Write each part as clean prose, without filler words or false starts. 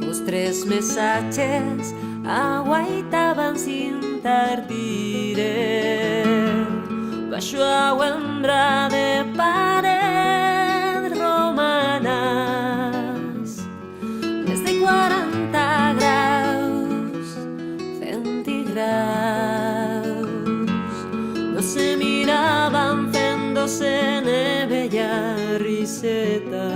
Os tres mensajes aguaitaban sin tardire baixo a uembra de pared romanas desde 40 graus centígrados. No se miraban féndose de bella riseta.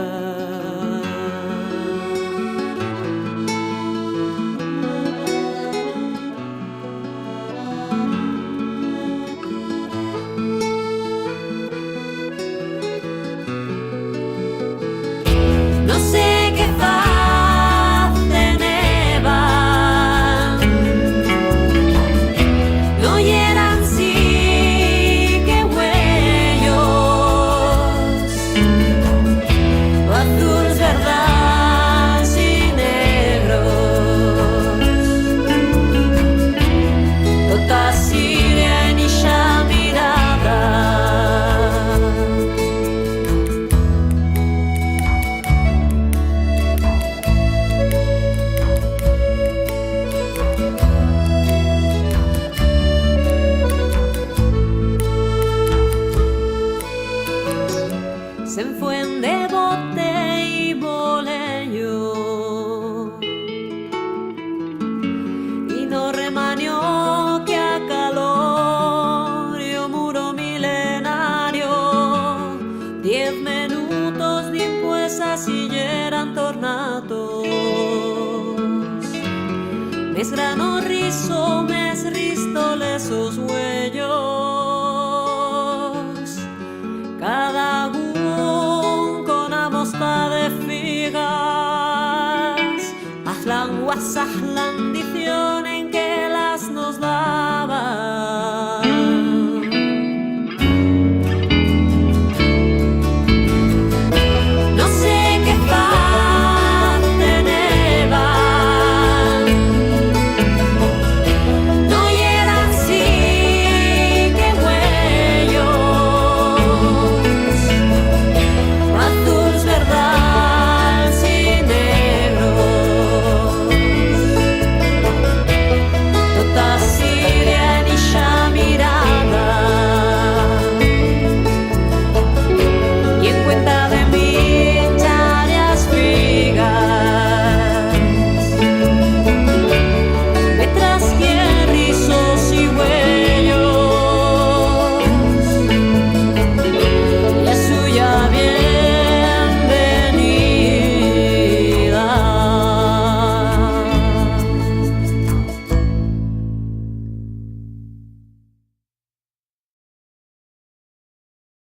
No sé qué faz teneban, no eran sí que huellos, azules, verdes y negros, tota Siria en ella mirada. Se fue de bote y boleyo y no remanió que a calor y un muro milenario 10 minutos después así eran tornados. Mes grano rizo, mes ristoles esos huellos, cada con amosta de figas, ahlan wasahlan